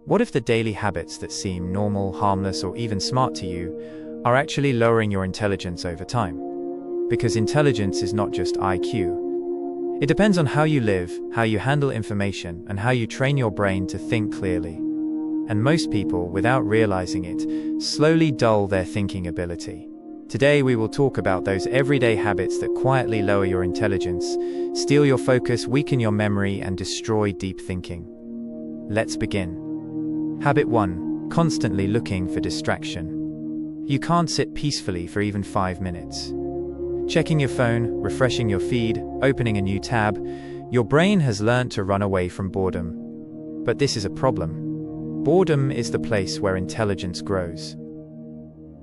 What if the daily habits that seem normal, harmless, or even smart to you are actually lowering your intelligence over time? Because intelligence is not just IQ. It depends on how you live, how you handle information, and how you train your brain to think clearly. And most people, without realizing it, slowly dull their thinking ability. Today we will talk about those everyday habits that quietly lower your intelligence, steal your focus, weaken your memory, and destroy deep thinking. Let's begin. Habit 1. Constantly looking for distraction. You can't sit peacefully for even 5 minutes. Checking your phone, refreshing your feed, opening a new tab, your brain has learned to run away from boredom. But this is a problem. Boredom is the place where intelligence grows.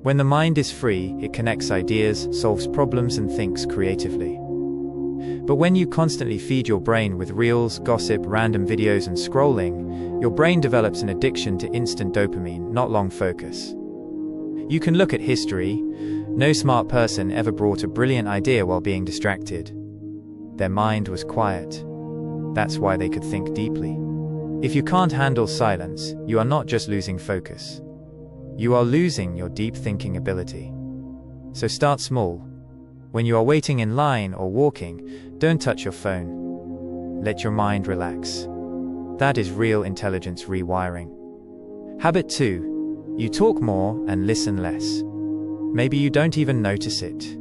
When the mind is free, it connects ideas, solves problems, and thinks creatively. But when you constantly feed your brain with reels, gossip, random videos, and scrolling, your brain develops an addiction to instant dopamine, not long focus. You can look at history. No smart person ever brought a brilliant idea while being distracted. Their mind was quiet. That's why they could think deeply. If you can't handle silence, you are not just losing focus. You are losing your deep thinking ability. So start small. When you are waiting in line or walking, don't touch your phone. Let your mind relax. That is real intelligence rewiring. Habit 2. You talk more and listen less. Maybe you don't even notice it.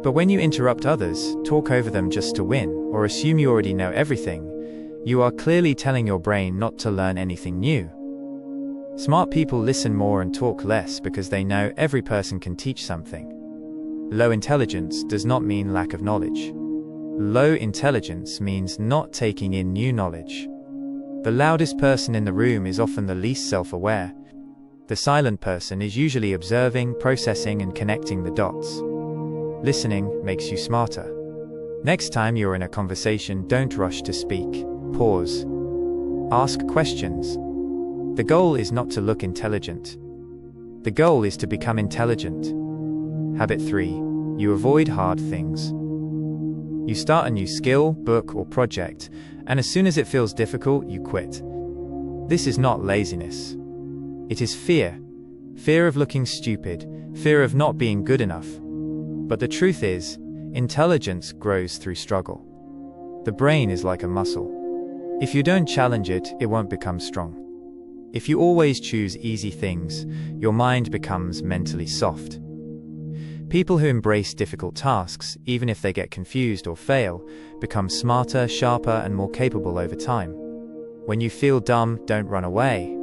But when you interrupt others, talk over them just to win, or assume you already know everything, you are clearly telling your brain not to learn anything new. Smart people listen more and talk less because they know every person can teach something. Low intelligence does not mean lack of knowledge. Low intelligence means not taking in new knowledge. The loudest person in the room is often the least self-aware. The silent person is usually observing, processing, and connecting the dots. Listening makes you smarter. Next time you're in a conversation, don't rush to speak. Pause. Ask questions. The goal is not to look intelligent. The goal is to become intelligent. Habit 3. You avoid hard things. You start a new skill, book, or project, and as soon as it feels difficult, you quit. This is not laziness. It is fear. Fear of looking stupid, fear of not being good enough. But the truth is, intelligence grows through struggle. The brain is like a muscle. If you don't challenge it, it won't become strong. If you always choose easy things, your mind becomes mentally soft. People who embrace difficult tasks, even if they get confused or fail, become smarter, sharper, and more capable over time. When you feel dumb, don't run away.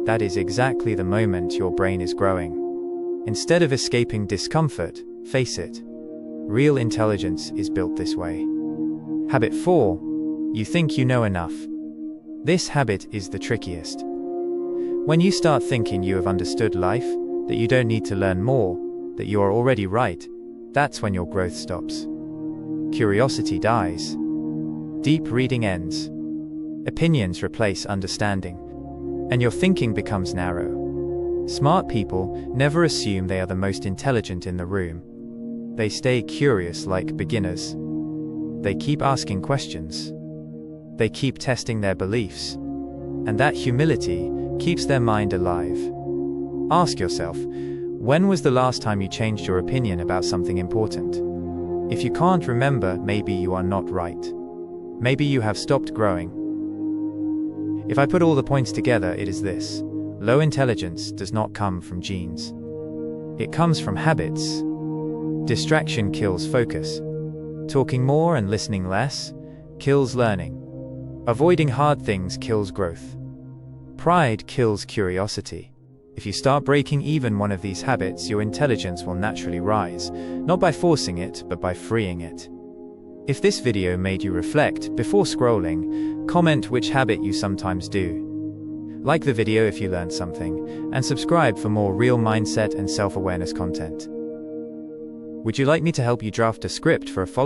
That is exactly the moment your brain is growing. Instead of escaping discomfort, face it. Real intelligence is built this way. Habit 4. You think you know enough. This habit is the trickiest. When you start thinking you have understood life, that you don't need to learn more, that you are already right, that's when your growth stops. Curiosity dies. Deep reading ends. Opinions replace understanding. And your thinking becomes narrow. Smart people never assume they are the most intelligent in the room. They stay curious like beginners. They keep asking questions. They keep testing their beliefs. And that humility keeps their mind alive. Ask yourself, when was the last time you changed your opinion about something important? If you can't remember, maybe you are not right. Maybe you have stopped growing. If I put all the points together, it is this. Low intelligence does not come from genes. It comes from habits. Distraction kills focus. Talking more and listening less kills learning. Avoiding hard things kills growth. Pride kills curiosity. If you start breaking even one of these habits, your intelligence will naturally rise, not by forcing it, but by freeing it. If this video made you reflect before scrolling, comment which habit you sometimes do. Like the video if you learned something, and subscribe for more real mindset and self-awareness content. Would you like me to help you draft a script for a follow-up?